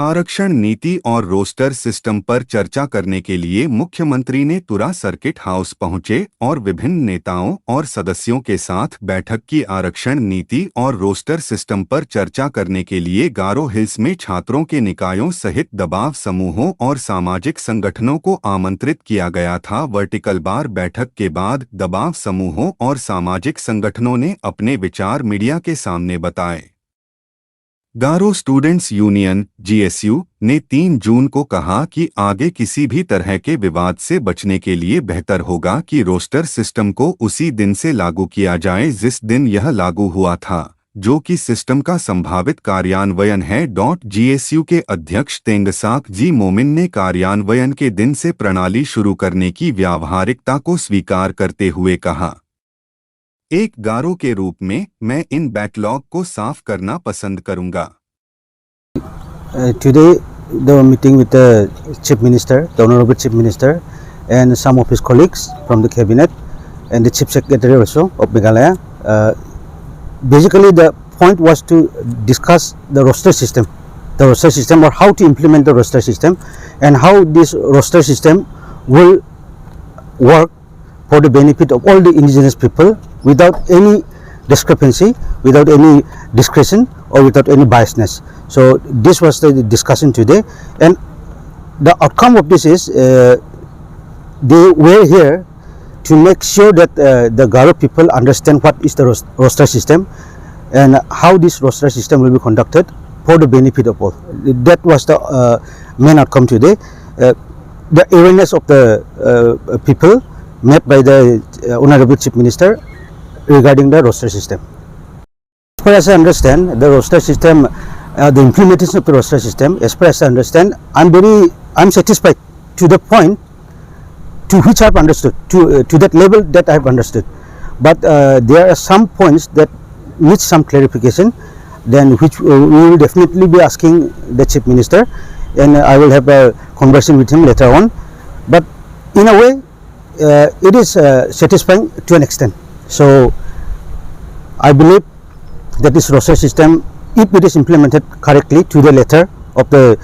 आरक्षण नीति और रोस्टर सिस्टम पर चर्चा करने के लिए मुख्यमंत्री ने तुरा सर्किट हाउस पहुंचे और विभिन्न नेताओं और सदस्यों के साथ बैठक की। आरक्षण नीति और रोस्टर सिस्टम पर चर्चा करने के लिए गारो हिल्स में छात्रों के निकायों सहित दबाव समूहों और सामाजिक संगठनों को आमंत्रित किया गया था। वर्टिकल बार बैठक के बाद दबाव समूहों और सामाजिक संगठनों ने अपने विचार मीडिया के सामने बताए। गारो स्टूडेंट्स यूनियन (GSU) ने 3 जून को कहा कि आगे किसी भी तरह के विवाद से बचने के लिए बेहतर होगा कि रोस्टर सिस्टम को उसी दिन से लागू किया जाए जिस दिन यह लागू हुआ था, जो कि सिस्टम का संभावित कार्यान्वयन है। GSU के अध्यक्ष तेंगसाक जी मोमिन ने कार्यान्वयन के दिन से प्रणाली शुरू करने की व्यावहारिकता को स्वीकार करते हुए कहा, एक गारो के रूप में मैं इन बैकलॉग को साफ करना पसंद करूंगा। Today, the meeting with the Chief Minister, the Honorable Chief Minister, and some of his colleagues from the cabinet, and the Chief Secretary also of Meghalaya. Basically, the point was to discuss the roster system, or how to implement the roster system, and how this roster system will work for the benefit of all the indigenous people without any discrepancy, without any discretion, or without any biasness. So this was the discussion today, and the outcome of this is they were here to make sure that the Garo people understand what is the roster system and how this roster system will be conducted for the benefit of all. That was the main outcome today. The awareness of the people met by the Honorable Chief Minister regarding the roster system. As far as I understand, the roster system, the implementation of the roster system, as far as I understand, I'm satisfied to the point to which I've understood, to that level that I've understood. But there are some points that need some clarification, then which we will definitely be asking the Chief Minister, and I will have a conversation with him later on. But in a way, it is satisfying to an extent. So I believe that this roster system, if it is implemented correctly to the letter of the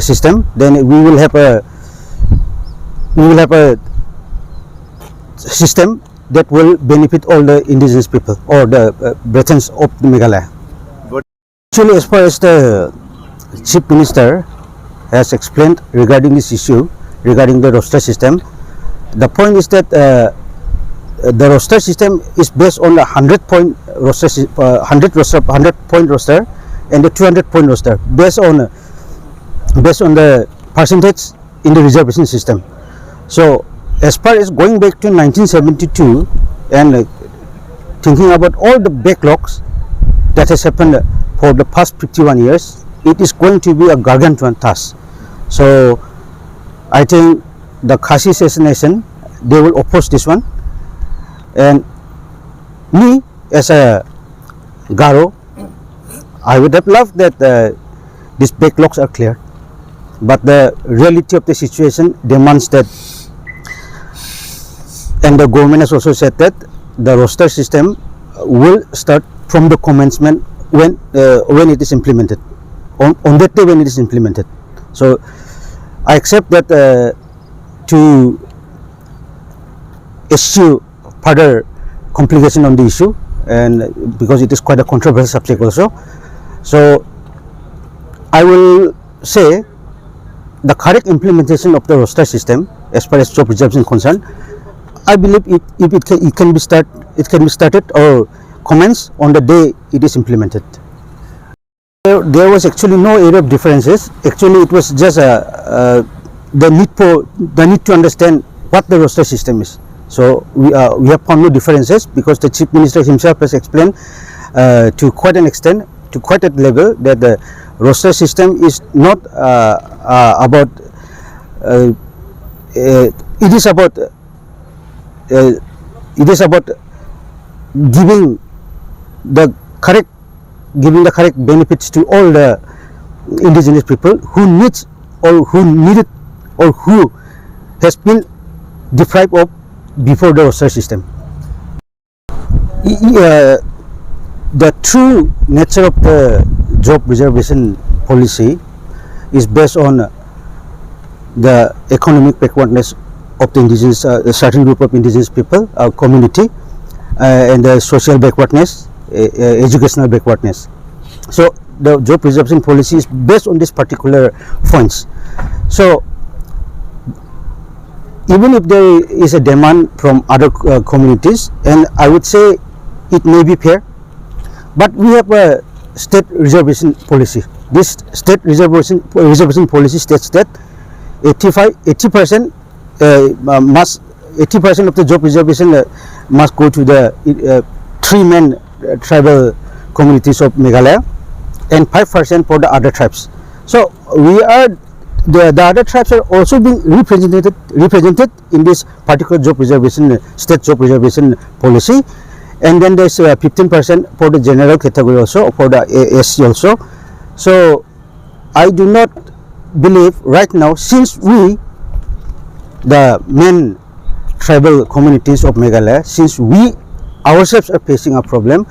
system, then we will have a system that will benefit all the indigenous people or the Bretons of Meghalaya. Actually, as far as the Chief Minister has explained regarding this issue, regarding the roster system, the point is that the roster system is based on a 100-point roster, 100-point roster, and the 200-point roster, based on the percentage in the reservation system. So, as far as going back to 1972 and thinking about all the backlogs that has happened for the past 51 years, it is going to be a gargantuan task. So, I think the Khasi Nation, they will oppose this one, and me as a Garo, I would have loved that these backlogs are clear, but the reality of the situation demands that, and the government has also said that the roster system will start from the commencement when it is implemented, on that day when it is implemented. So I accept that to eschew further complication on the issue, and because it is quite a controversial subject also, so I will say the correct implementation of the roster system as far as job reservation is concerned, I believe it can be started or commence on the day it is implemented. There was actually no area of differences. Actually, it was just the need to understand what the roster system is. So we have found no differences because the Chief Minister himself has explained to quite an extent, to quite a level, that the roster system is not about it is about giving the correct benefits to all the indigenous people who needs or who needed or who has been deprived of before the roster system. The true nature of the job reservation policy is based on the economic backwardness of the indigenous, a certain group of indigenous people, community, and the social backwardness, educational backwardness. So the job preservation policy is based on these particular points. So even if there is a demand from other communities, and I would say it may be fair, but we have a state reservation policy. This state reservation policy states that 80% of the job reservation must go to the three main tribal communities of Meghalaya, and 5% for the other tribes. So we are the other tribes are also being represented in this particular job reservation, state job reservation policy. And then there's 15% for the general category also, for the SC also. So I do not believe right now, since we, the main tribal communities of Meghalaya, since we ourselves are facing a problem,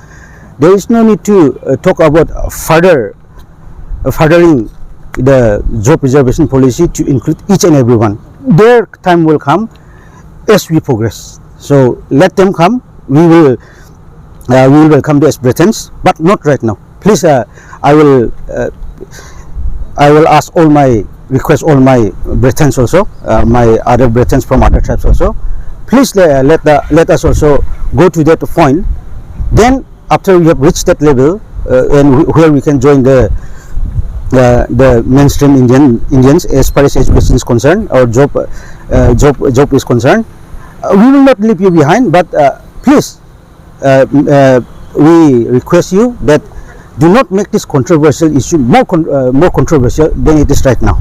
there is no need to talk about furthering the job reservation policy to include each and everyone. Their time will come as we progress. So let them come. We will welcome the Britons, but not right now. Please, I will ask all my Britons also, my other Britons from other tribes also. Please let us also go to that point. Then after we have reached that level, and where we can join the mainstream Indians as far as education is concerned, or job is concerned, we will not leave you behind. But please, we request you that do not make this controversial issue more controversial than it is right now.